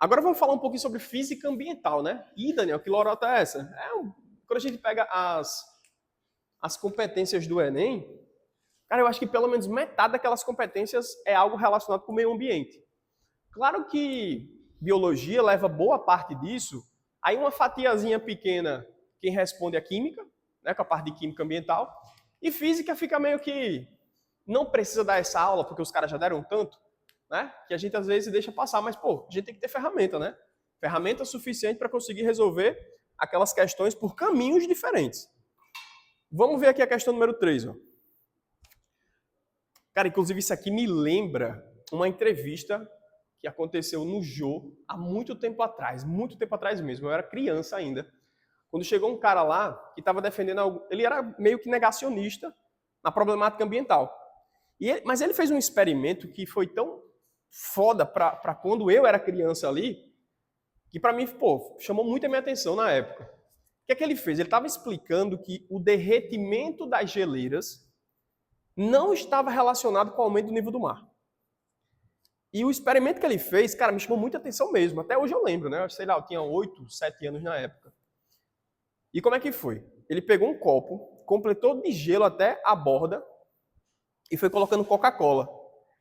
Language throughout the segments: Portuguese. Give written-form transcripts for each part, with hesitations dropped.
Agora vamos falar um pouquinho sobre física ambiental, né? E, Daniel, que lorota é essa? Quando a gente pega as competências do Enem, cara, eu acho que pelo menos metade daquelas competências é algo relacionado com o meio ambiente. Claro que biologia leva boa parte disso, aí uma fatiazinha pequena quem responde a química, né, com a parte de química ambiental, e física fica meio que não precisa dar essa aula porque os caras já deram tanto, né, que a gente às vezes deixa passar, mas pô, a gente tem que ter ferramenta, né? Ferramenta suficiente para conseguir resolver aquelas questões por caminhos diferentes. Vamos ver aqui a questão número 3, ó. Cara, inclusive isso aqui me lembra uma entrevista que aconteceu no Jô há muito tempo atrás mesmo, eu era criança ainda. Quando chegou um cara lá que estava defendendo algo, ele era meio que negacionista na problemática ambiental. Mas ele fez um experimento que foi tão foda para quando eu era criança ali, que para mim, pô, chamou muito a minha atenção na época. O que é que ele fez? Ele estava explicando que o derretimento das geleiras não estava relacionado com o aumento do nível do mar. E o experimento que ele fez, cara, me chamou muita atenção mesmo. Até hoje eu lembro, né? Sei lá, eu tinha 8, 7 anos na época. E como é que foi? Ele pegou um copo, completou de gelo até a borda e foi colocando Coca-Cola.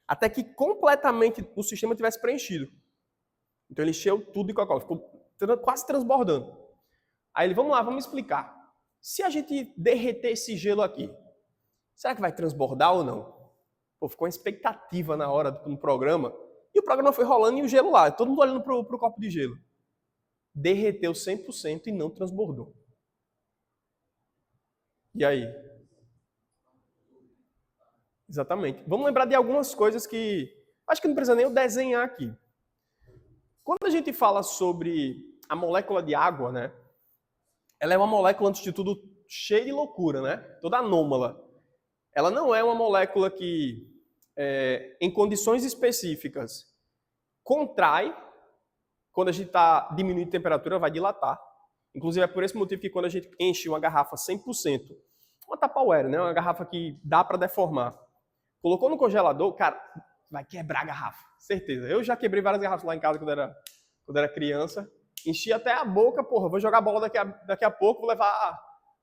Até que completamente o sistema tivesse preenchido. Então ele encheu tudo de Coca-Cola. Ficou quase transbordando. Aí ele, vamos lá, vamos explicar. Se a gente derreter esse gelo aqui, será que vai transbordar ou não? Pô, ficou uma expectativa na hora do programa. E o programa foi rolando e o gelo lá. Todo mundo olhando pro copo de gelo. Derreteu 100% e não transbordou. E aí? Exatamente. Vamos lembrar de algumas coisas que acho que não precisa nem eu desenhar aqui. Quando a gente fala sobre a molécula de água, né? Ela é uma molécula, antes de tudo, cheia de loucura, né? Toda anômala. Ela não é uma molécula que, em condições específicas, contrai. Quando a gente está diminuindo a temperatura, vai dilatar. Inclusive, é por esse motivo que quando a gente enche uma garrafa 100%, uma Tupperware, né? Uma garrafa que dá para deformar, colocou no congelador, cara, vai quebrar a garrafa. Certeza. Eu já quebrei várias garrafas lá em casa quando era criança. Enchi até a boca, porra, vou jogar bola daqui a pouco, vou levar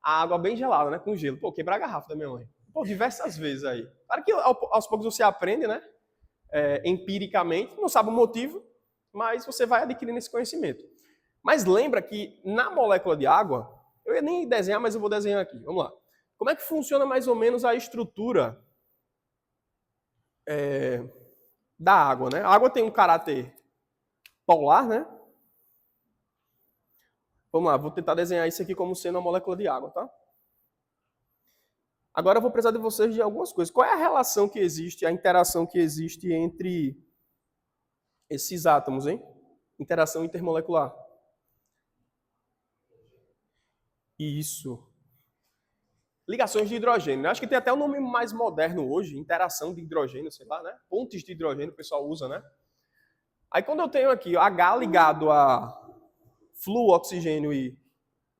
a água bem gelada, né? Com gelo. Pô, quebrar a garrafa da minha mãe. Pô, diversas vezes aí. Claro que aos poucos você aprende, né? Empiricamente, não sabe o motivo, mas você vai adquirindo esse conhecimento. Mas lembra que na molécula de água, eu ia nem desenhar, mas eu vou desenhar aqui. Vamos lá. Como é que funciona mais ou menos a estrutura da água, né? A água tem um caráter polar, né? Vamos lá, vou tentar desenhar isso aqui como sendo uma molécula de água, tá? Agora eu vou precisar de vocês de algumas coisas. Qual é a relação que existe, a interação que existe entre esses átomos, hein? Interação intermolecular. Isso. Ligações de hidrogênio. Eu acho que tem até um nome mais moderno hoje, interação de hidrogênio, sei lá, né? Pontes de hidrogênio o pessoal usa, né? Aí quando eu tenho aqui H ligado a fluo, oxigênio e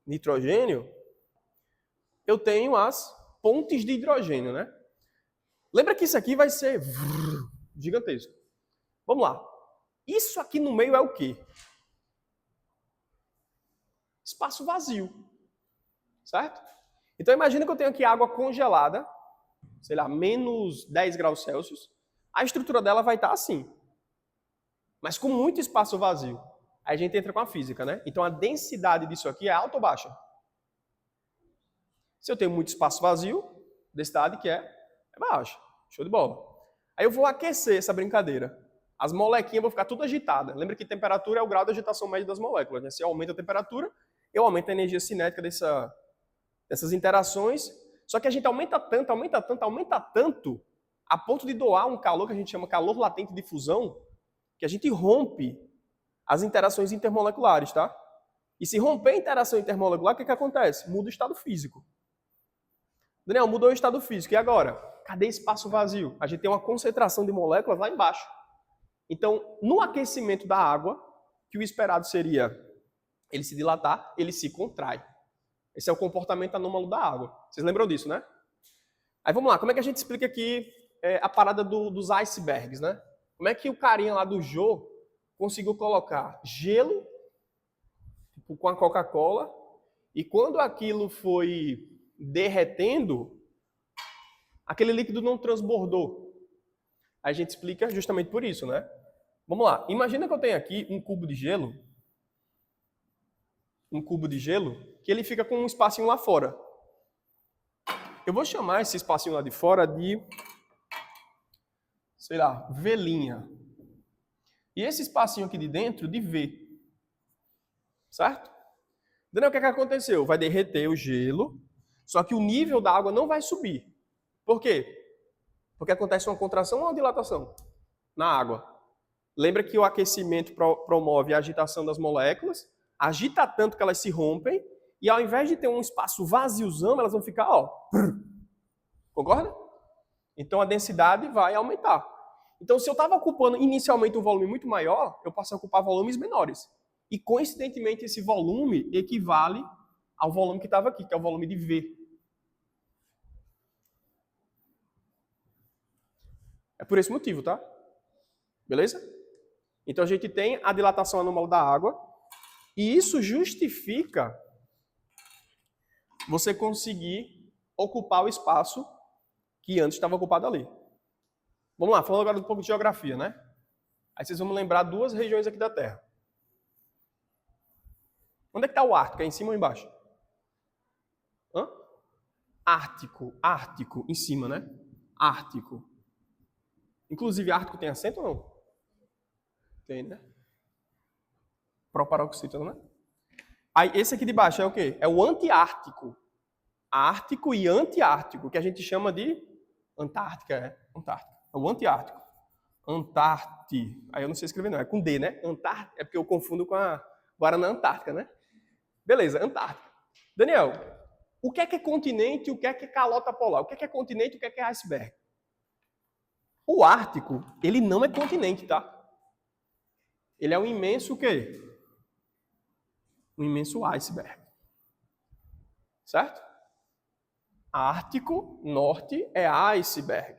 nitrogênio, eu tenho as pontes de hidrogênio, né? Lembra que isso aqui vai ser gigantesco. Vamos lá. Isso aqui no meio é o quê? Espaço vazio. Certo? Então imagina que eu tenho aqui água congelada, sei lá, menos 10 graus Celsius. A estrutura dela vai estar assim. Mas com muito espaço vazio. Aí a gente entra com a física, né? Então a densidade disso aqui é alta ou baixa? Se eu tenho muito espaço vazio, densidade que é baixa. Show de bola. Aí eu vou aquecer essa brincadeira. As molequinhas vão ficar tudo agitadas. Lembra que temperatura é o grau de agitação média das moléculas, né? Se eu aumento a temperatura, eu aumento a energia cinética dessas interações. Só que a gente aumenta tanto, a ponto de doar um calor que a gente chama calor latente de fusão, que a gente rompe as interações intermoleculares, tá? E se romper a interação intermolecular, o que acontece? Muda o estado físico. Daniel, mudou o estado físico. E agora? Cadê espaço vazio? A gente tem uma concentração de moléculas lá embaixo. Então, no aquecimento da água, que o esperado seria ele se dilatar, ele se contrai. Esse é o comportamento anômalo da água. Vocês lembram disso, né? Aí vamos lá, como é que a gente explica aqui a parada dos icebergs, né? Como é que o carinha lá do Jô conseguiu colocar gelo, tipo com a Coca-Cola, e quando aquilo foi derretendo, aquele líquido não transbordou. A gente explica justamente por isso, né? Vamos lá. Imagina que eu tenho aqui um cubo de gelo, que ele fica com um espacinho lá fora. Eu vou chamar esse espacinho lá de fora de, sei lá, velinha. E esse espacinho aqui de dentro de V. Certo? Entendeu o que aconteceu? Vai derreter o gelo, só que o nível da água não vai subir. Por quê? Porque acontece uma contração ou uma dilatação na água. Lembra que o aquecimento promove a agitação das moléculas, agita tanto que elas se rompem, e ao invés de ter um espaço vaziozão, elas vão ficar, ó. Concorda? Então a densidade vai aumentar. Então, se eu estava ocupando inicialmente um volume muito maior, eu passo a ocupar volumes menores. E, coincidentemente, esse volume equivale ao volume que estava aqui, que é o volume de V. É por esse motivo, tá? Beleza? Então, a gente tem a dilatação anormal da água, e isso justifica você conseguir ocupar o espaço que antes estava ocupado ali. Vamos lá, falando agora um pouco de geografia, né? Aí vocês vão lembrar duas regiões aqui da Terra. Onde é que está o Ártico? É em cima ou embaixo? Hã? Ártico, em cima, né? Ártico. Inclusive, Ártico tem acento ou não? Tem, né? Proparoxítona, né? Aí, esse aqui de baixo é o quê? É o antiártico. Ártico e antiártico, que a gente chama de Antártica, Antártica. É o antiártico. Antárti. Aí eu não sei escrever não, é com D, né? Antártica, é porque eu confundo com a Guaraná Antártica, né? Beleza, Antártica. Daniel, o que é continente e o que é calota polar? O que é continente e o que é iceberg? O Ártico, ele não é continente, tá? Ele é um imenso o quê? Um imenso iceberg. Certo? Ártico, norte, é iceberg.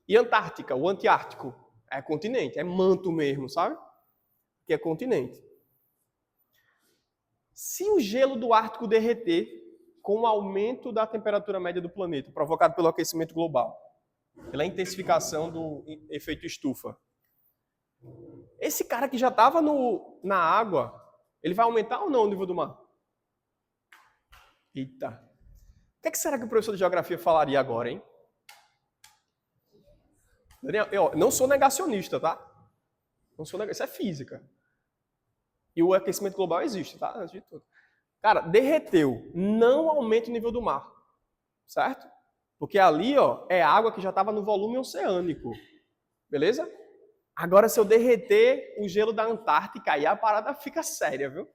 E Antártica, o antiártico, é continente, é manto mesmo, sabe? Que é continente. Se o gelo do Ártico derreter com o aumento da temperatura média do planeta, provocado pelo aquecimento global, pela intensificação do efeito estufa, esse cara que já estava na água, ele vai aumentar ou não o nível do mar? Eita. O que será que o professor de geografia falaria agora, hein? Daniel, eu não sou negacionista, tá? Não sou negacionista, isso é física. E o aquecimento global existe, tá? Antes de tudo. Cara, derreteu, não aumenta o nível do mar, certo? Porque ali, ó, é água que já estava no volume oceânico, beleza? Agora, se eu derreter o gelo da Antártica, aí a parada fica séria, viu?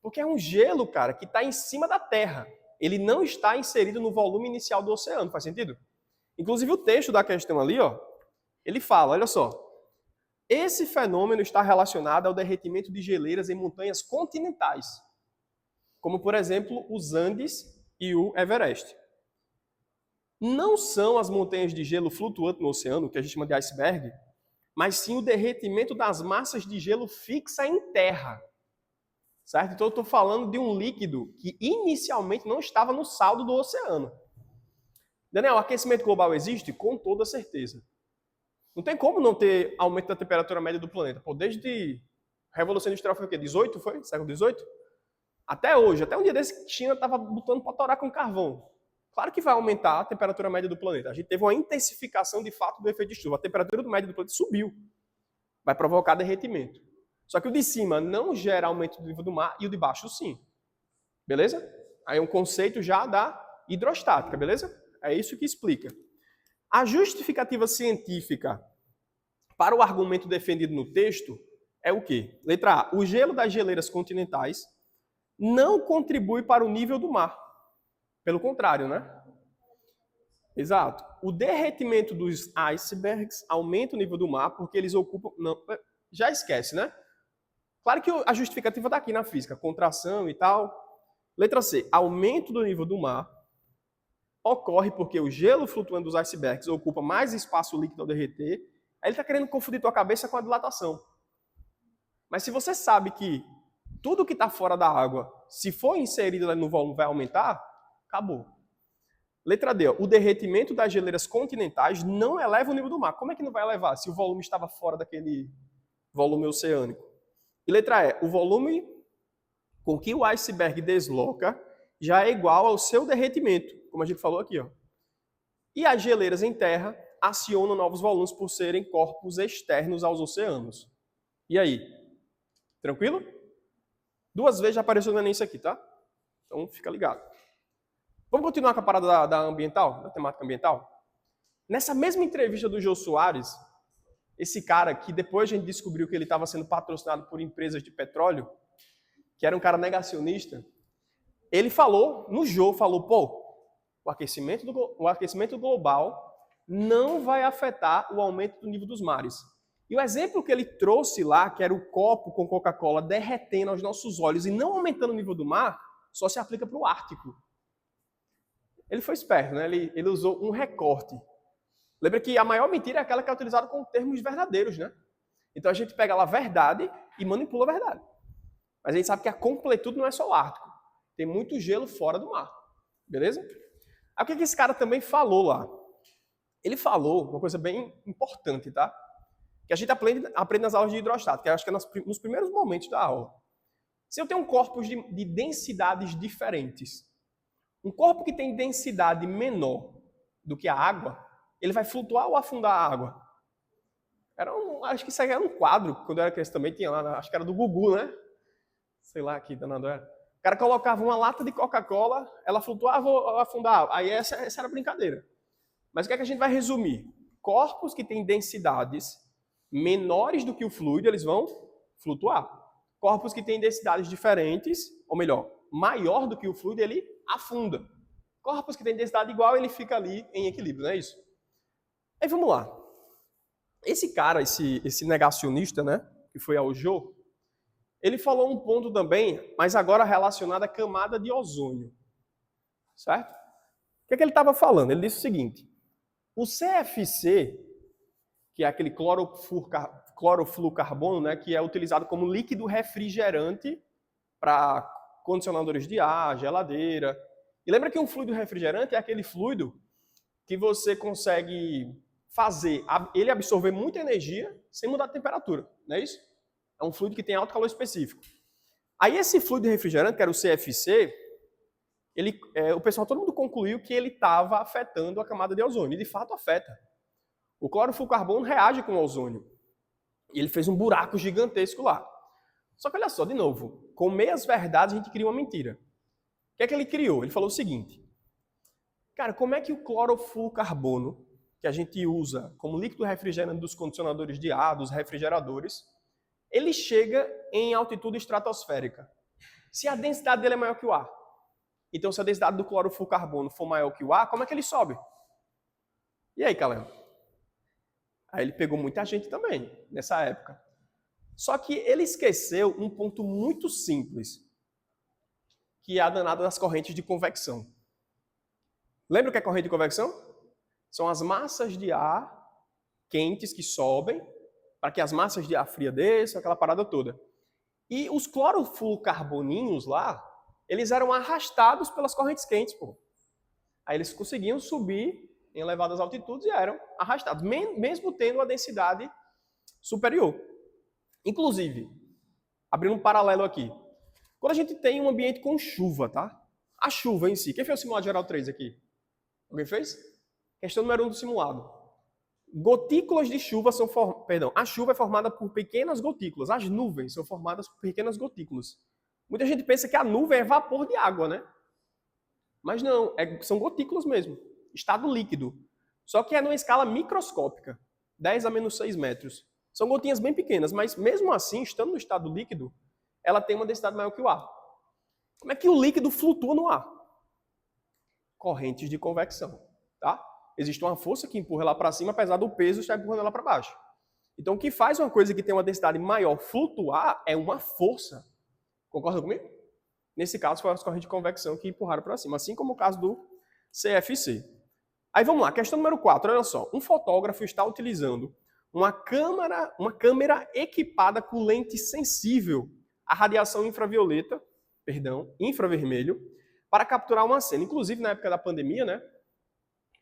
Porque é um gelo, cara, que está em cima da Terra. Ele não está inserido no volume inicial do oceano, faz sentido? Inclusive o texto da questão ali, ó, ele fala, olha só, esse fenômeno está relacionado ao derretimento de geleiras em montanhas continentais, como, por exemplo, os Andes e o Everest. Não são as montanhas de gelo flutuante no oceano, que a gente chama de iceberg, mas sim o derretimento das massas de gelo fixa em terra. Certo? Então eu estou falando de um líquido que inicialmente não estava no saldo do oceano. Daniel, aquecimento global existe? Com toda certeza. Não tem como não ter aumento da temperatura média do planeta. Pô, desde a Revolução Industrial foi o quê? 18 foi? Século 18? Até hoje, até um dia desse, China estava botando para torar com carvão. Claro que vai aumentar a temperatura média do planeta. A gente teve uma intensificação de fato do efeito de estufa. A temperatura média do planeta subiu. Vai provocar derretimento. Só que o de cima não gera aumento do nível do mar e o de baixo sim. Beleza? Aí é um conceito já da hidrostática, beleza? É isso que explica. A justificativa científica para o argumento defendido no texto é o quê? Letra A. O gelo das geleiras continentais não contribui para o nível do mar. Pelo contrário, né? Exato. O derretimento dos icebergs aumenta o nível do mar porque eles ocupam... Não, já esquece, né? Claro que a justificativa está aqui na física, contração e tal. Letra C. Aumento do nível do mar ocorre porque o gelo flutuando dos icebergs ocupa mais espaço líquido ao derreter. Aí ele está querendo confundir tua cabeça com a dilatação. Mas se você sabe que tudo que está fora da água, se for inserido no volume, vai aumentar, acabou. Letra D, o derretimento das geleiras continentais não eleva o nível do mar. Como é que não vai elevar se o volume estava fora daquele volume oceânico? E letra E, o volume com que o iceberg desloca já é igual ao seu derretimento, como a gente falou aqui, ó. E as geleiras em terra acionam novos volumes por serem corpos externos aos oceanos. E aí? Tranquilo? 2 vezes já apareceu no Enem isso aqui, tá? Então fica ligado. Vamos continuar com a parada da ambiental, da temática ambiental? Nessa mesma entrevista do Jô Soares, esse cara que depois a gente descobriu que ele estava sendo patrocinado por empresas de petróleo, que era um cara negacionista, ele falou, no Jô, falou, pô, o aquecimento global não vai afetar o aumento do nível dos mares. E o exemplo que ele trouxe lá, que era o copo com Coca-Cola derretendo aos nossos olhos e não aumentando o nível do mar, só se aplica para o Ártico. Ele foi esperto, né? Ele usou um recorte. Lembra que a maior mentira é aquela que é utilizada com termos verdadeiros, né? Então a gente pega lá a verdade e manipula a verdade. Mas a gente sabe que a completude não é só o Ártico. Tem muito gelo fora do mar. Beleza? Aí o que esse cara também falou lá? Ele falou uma coisa bem importante, tá? Que a gente aprende nas aulas de hidrostática, que eu acho que é nos primeiros momentos da aula. Se eu tenho corpos de densidades diferentes, um corpo que tem densidade menor do que a água, ele vai flutuar ou afundar a água? Acho que isso aí era um quadro, quando eu era criança também tinha lá, acho que era do Gugu, né? Sei lá que danado era. O cara colocava uma lata de Coca-Cola, ela flutuava ou afundava. Aí essa era a brincadeira. Mas o que é que a gente vai resumir? Corpos que têm densidades menores do que o fluido, eles vão flutuar. Corpos que têm densidades diferentes, ou melhor, maior do que o fluido, ele afunda. Corpos que têm densidade igual, ele fica ali em equilíbrio, não é isso? Aí vamos lá. Esse cara, esse negacionista, né, que foi ao Jô, ele falou um ponto também, mas agora relacionado à camada de ozônio. Certo? O que é que ele estava falando? Ele disse o seguinte: o CFC, que é aquele clorofluorcarbono, né, que é utilizado como líquido refrigerante para condicionadores de ar, geladeira. E lembra que um fluido refrigerante é aquele fluido que você consegue fazer ele absorver muita energia sem mudar a temperatura, não é isso? É um fluido que tem alto calor específico. Aí esse fluido refrigerante, que era o CFC, o pessoal, todo mundo concluiu que ele estava afetando a camada de ozônio. E de fato afeta. O clorofluorcarbono reage com o ozônio. E ele fez um buraco gigantesco lá. Só que olha só, de novo, com meias verdades a gente cria uma mentira. O que é que ele criou? Ele falou o seguinte: cara, como é que o clorofluorcarbono, que a gente usa como líquido refrigerante dos condicionadores de ar, dos refrigeradores, ele chega em altitude estratosférica? Se a densidade dele é maior que o ar. Então, se a densidade do clorofluorcarbono for maior que o ar, como é que ele sobe? E aí, Caleb? Aí ele pegou muita gente também, nessa época. Só que ele esqueceu um ponto muito simples, que é a danada das correntes de convecção. Lembra o que é corrente de convecção? São as massas de ar quentes que sobem para que as massas de ar fria desçam, aquela parada toda. E os clorofluorcarboninhos lá, eles eram arrastados pelas correntes quentes, pô. Aí eles conseguiam subir em elevadas altitudes e eram arrastados, mesmo tendo uma densidade superior. Inclusive, abrindo um paralelo aqui, quando a gente tem um ambiente com chuva, tá? A chuva em si, quem fez o simulado geral 3 aqui? Alguém fez? Questão número 1 do simulado. Gotículas de chuva são a chuva é formada por pequenas gotículas. As nuvens são formadas por pequenas gotículas. Muita gente pensa que a nuvem é vapor de água, né? Mas não, são gotículas mesmo. Estado líquido. Só que é numa escala microscópica. 10 a menos 6 metros. São gotinhas bem pequenas, mas mesmo assim, estando no estado líquido, ela tem uma densidade maior que o ar. Como é que o líquido flutua no ar? Correntes de convecção, tá? Existe uma força que empurra lá para cima, apesar do peso estar empurrando ela para baixo. Então, o que faz uma coisa que tem uma densidade maior flutuar é uma força. Concorda comigo? Nesse caso, foram as correntes de convecção que empurraram para cima, assim como o caso do CFC. Aí vamos lá, questão número 4, olha só. Um fotógrafo está utilizando uma câmera equipada com lente sensível à radiação infravermelho, para capturar uma cena. Inclusive, na época da pandemia, né,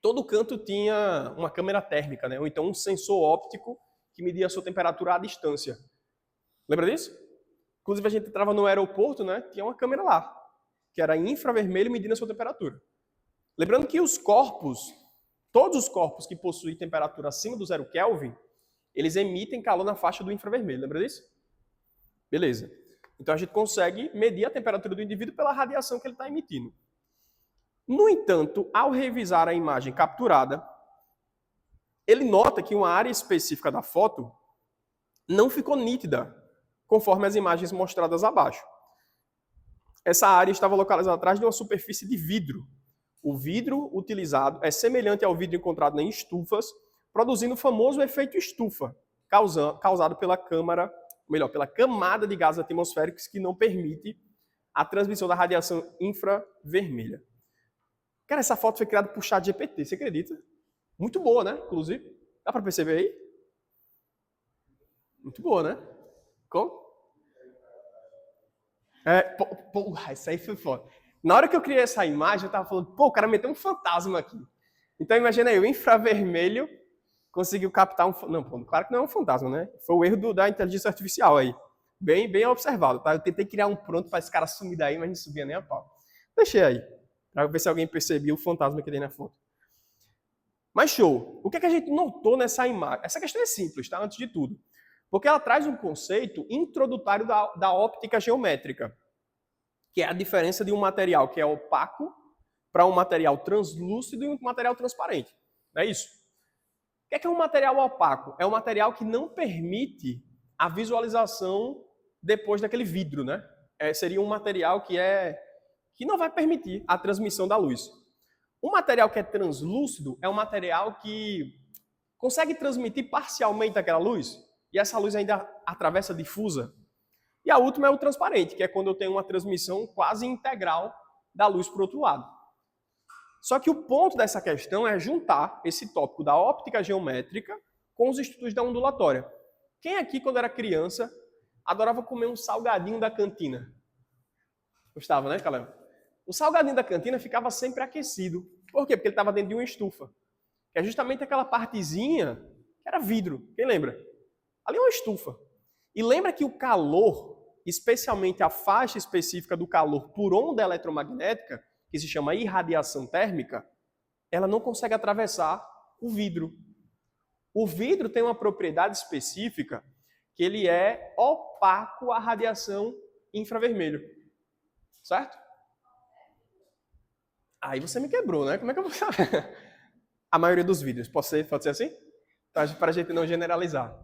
todo canto tinha uma câmera térmica, né, ou então um sensor óptico que media a sua temperatura à distância. Lembra disso? Inclusive, a gente entrava no aeroporto, né, tinha uma câmera lá, que era infravermelho medindo a sua temperatura. Lembrando que todos os corpos que possuem temperatura acima do 0 Kelvin, eles emitem calor na faixa do infravermelho. Lembra disso? Beleza. Então a gente consegue medir a temperatura do indivíduo pela radiação que ele está emitindo. No entanto, ao revisar a imagem capturada, ele nota que uma área específica da foto não ficou nítida, conforme as imagens mostradas abaixo. Essa área estava localizada atrás de uma superfície de vidro. O vidro utilizado é semelhante ao vidro encontrado em estufas, produzindo o famoso efeito estufa, causado pela camada de gases atmosféricos que não permite a transmissão da radiação infravermelha. Cara, essa foto foi criada por ChatGPT, você acredita? Muito boa, né? Inclusive. Dá para perceber aí? Muito boa, né? Como? Porra, isso aí foi foda. Na hora que eu criei essa imagem, eu tava falando, pô, o cara meteu um fantasma aqui. Então imagina aí, o infravermelho conseguiu captar um... Não, pô, claro que não é um fantasma, né? Foi o erro da inteligência artificial aí. Bem observado, tá? Eu tentei criar um pronto para esse cara sumir daí, mas não subia nem a pau. Deixei aí, para ver se alguém percebia o fantasma que tem na foto. Mas show. O que é que a gente notou nessa imagem? Essa questão é simples, tá? Antes de tudo. Porque ela traz um conceito introdutório da óptica geométrica, que é a diferença de um material que é opaco para um material translúcido e um material transparente. Não é isso? O que é um material opaco? É um material que não permite a visualização depois daquele vidro, né? Seria um material que não vai permitir a transmissão da luz. O material que é translúcido é um material que consegue transmitir parcialmente aquela luz, e essa luz ainda atravessa difusa. E a última é o transparente, que é quando eu tenho uma transmissão quase integral da luz para o outro lado. Só que o ponto dessa questão é juntar esse tópico da óptica geométrica com os estudos da ondulatória. Quem aqui, quando era criança, adorava comer um salgadinho da cantina? Gostava, né, Caleb? O salgadinho da cantina ficava sempre aquecido. Por quê? Porque ele estava dentro de uma estufa. Que é justamente aquela partezinha que era vidro. Quem lembra? Ali é uma estufa. E lembra que o calor, especialmente a faixa específica do calor por onda eletromagnética, que se chama irradiação térmica, ela não consegue atravessar o vidro. O vidro tem uma propriedade específica que ele é opaco à radiação infravermelho. Certo? Aí você me quebrou, né? Como é que eu vou saber? A maioria dos vidros. Pode ser assim? Para a gente não generalizar.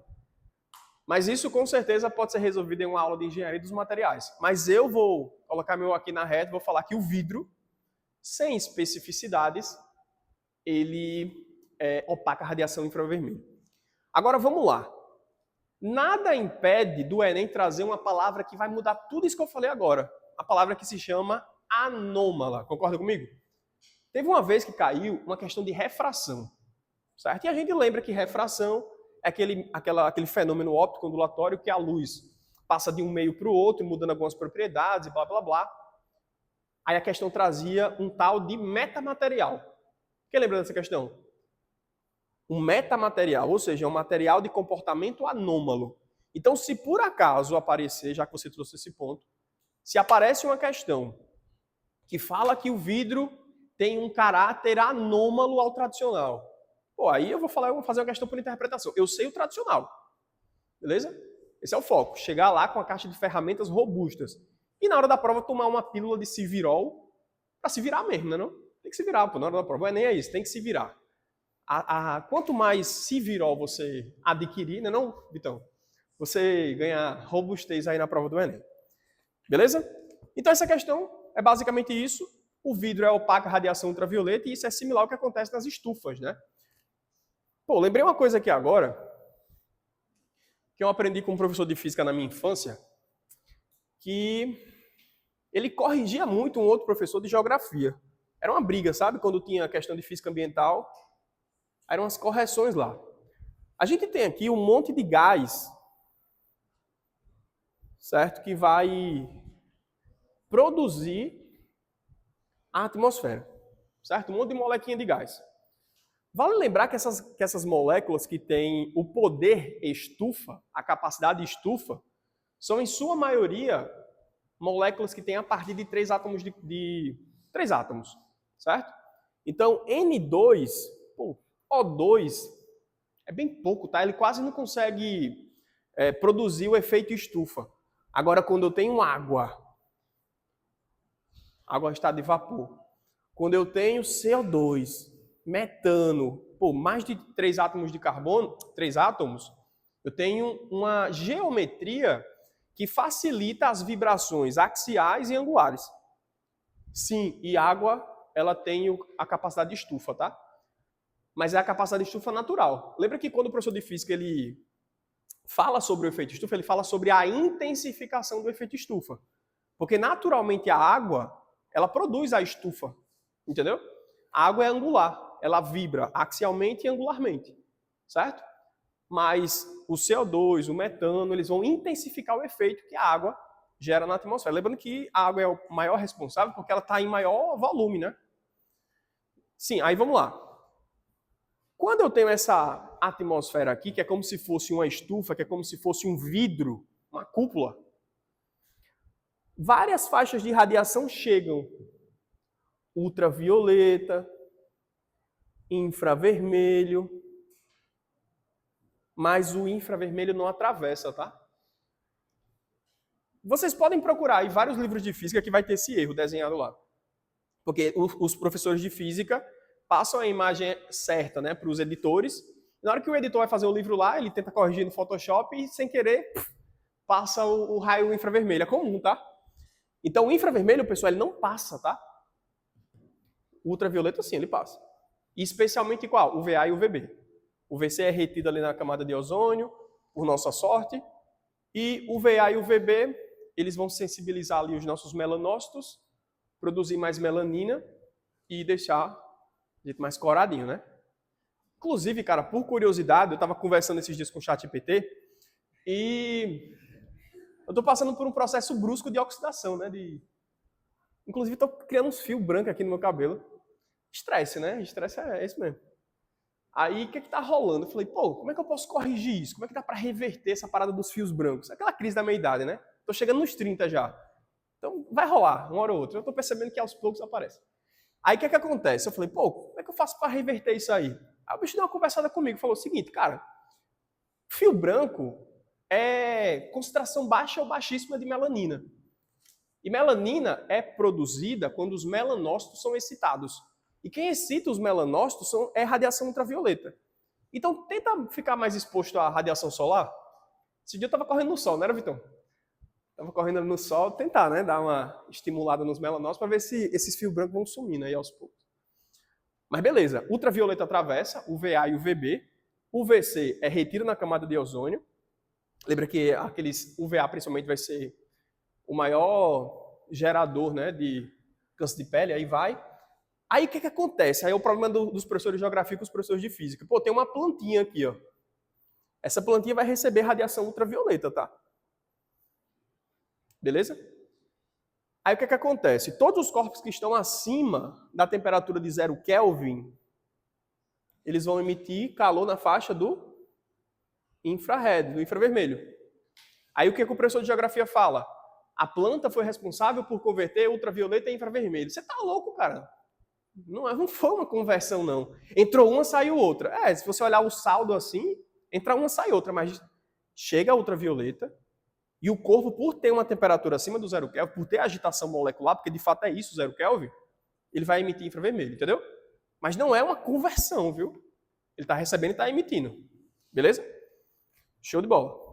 Mas isso, com certeza, pode ser resolvido em uma aula de engenharia dos materiais. Mas eu vou colocar meu aqui na reta e vou falar que o vidro, sem especificidades, ele opaca a radiação infravermelha. Agora, vamos lá. Nada impede do Enem trazer uma palavra que vai mudar tudo isso que eu falei agora. A palavra que se chama anômala. Concorda comigo? Teve uma vez que caiu uma questão de refração. Certo? E a gente lembra que refração é aquele fenômeno óptico ondulatório que a luz passa de um meio para o outro, mudando algumas propriedades e blá, blá, blá. Aí a questão trazia um tal de metamaterial. Quem lembra dessa questão? Um metamaterial, ou seja, um material de comportamento anômalo. Então, se por acaso aparecer, já que você trouxe esse ponto, se aparece uma questão que fala que o vidro tem um caráter anômalo ao tradicional, pô, aí eu vou fazer uma questão por interpretação. Eu sei o tradicional, beleza? Esse é o foco, chegar lá com a caixa de ferramentas robustas. E na hora da prova tomar uma pílula de Civirol para se virar mesmo, né? Não? Tem que se virar, pô, na hora da prova. O Enem é isso, tem que se virar. Quanto mais Civirol você adquirir, né, não, Vitão? Você ganha robustez aí na prova do Enem. Beleza? Então essa questão é basicamente isso. O vidro é opaco à radiação ultravioleta e isso é similar ao que acontece nas estufas, né? Pô, lembrei uma coisa aqui agora que eu aprendi com um professor de física na minha infância, que ele corrigia muito um outro professor de geografia. Era uma briga, sabe? Quando tinha a questão de física ambiental, eram umas correções lá. A gente tem aqui um monte de gás, certo? Que vai produzir a atmosfera, certo? Um monte de molequinha de gás. Vale lembrar que essas moléculas que têm o poder estufa, a capacidade estufa, são em sua maioria moléculas que têm a partir de 3 átomos de 3 átomos, certo? Então, N2, O2 é bem pouco, tá? Ele quase não consegue produzir o efeito estufa. Agora, quando eu tenho água em estado de vapor, quando eu tenho CO2, metano, mais de 3 átomos de carbono, 3 átomos, eu tenho uma geometria que facilita as vibrações axiais e angulares. Sim, e água, ela tem a capacidade de estufa, tá? Mas é a capacidade de estufa natural. Lembra que quando o professor de física ele fala sobre o efeito estufa, ele fala sobre a intensificação do efeito estufa. Porque naturalmente a água, ela produz a estufa, entendeu? A água é angular, ela vibra axialmente e angularmente, certo? Mas o CO2, o metano, eles vão intensificar o efeito que a água gera na atmosfera. Lembrando que a água é o maior responsável porque ela está em maior volume, né? Sim, aí vamos lá. Quando eu tenho essa atmosfera aqui, que é como se fosse uma estufa, que é como se fosse um vidro, uma cúpula, várias faixas de radiação chegam. Ultravioleta, infravermelho, mas o infravermelho não atravessa, tá? Vocês podem procurar aí vários livros de física que vai ter esse erro desenhado lá. Porque os professores de física passam a imagem certa, né, para os editores. Na hora que o editor vai fazer o livro lá, ele tenta corrigir no Photoshop e, sem querer, passa o raio infravermelho. É comum, tá? Então, o infravermelho, pessoal, ele não passa, tá? O ultravioleta, sim, ele passa. E especialmente qual? O VA e o VB. O VC é retido ali na camada de ozônio, por nossa sorte. E o VA e o VB, eles vão sensibilizar ali os nossos melanócitos, produzir mais melanina e deixar a gente mais coradinho, né? Inclusive, cara, por curiosidade, eu estava conversando esses dias com o ChatGPT e eu estou passando por um processo brusco de oxidação, né? Inclusive, estou criando uns fios brancos aqui no meu cabelo. Estresse, né? Estresse é isso mesmo. Aí, o que está rolando? Eu falei, como é que eu posso corrigir isso? Como é que dá para reverter essa parada dos fios brancos? Aquela crise da meia-idade, né? Estou chegando nos 30 já. Então, vai rolar, uma hora ou outra. Eu estou percebendo que aos poucos aparece. Aí, o que acontece? Eu falei, como é que eu faço para reverter isso aí? Aí o bicho deu uma conversada comigo, falou o seguinte, cara, fio branco é concentração baixa ou baixíssima de melanina. E melanina é produzida quando os melanócitos são excitados. E quem excita os melanócitos é radiação ultravioleta. Então, tenta ficar mais exposto à radiação solar. Esse dia eu estava correndo no sol, não era, Vitão? Estava correndo no sol, tentar, né, dar uma estimulada nos melanócitos para ver se esses fios brancos vão sumindo aí aos poucos. Mas beleza, ultravioleta atravessa, o VA e o VB. O VC é retiro na camada de ozônio. Lembra que o VA principalmente vai ser o maior gerador, né, de câncer de pele, aí vai. Aí o que acontece? Aí é o problema dos professores de geografia com os professores de física. Tem uma plantinha aqui, ó. Essa plantinha vai receber radiação ultravioleta, tá? Beleza? Aí o que acontece? Todos os corpos que estão acima da temperatura de 0 Kelvin, eles vão emitir calor na faixa do infrared, do infravermelho. Aí o que o professor de geografia fala? A planta foi responsável por converter ultravioleta em infravermelho. Você tá louco, cara? Não foi uma conversão, não. Entrou uma, saiu outra. Se você olhar o saldo assim, entra uma, sai outra, mas chega a ultravioleta e o corpo, por ter uma temperatura acima do 0 Kelvin, por ter agitação molecular, porque de fato é isso, 0 Kelvin, ele vai emitir infravermelho, entendeu? Mas não é uma conversão, viu? Ele está recebendo e está emitindo. Beleza? Show de bola.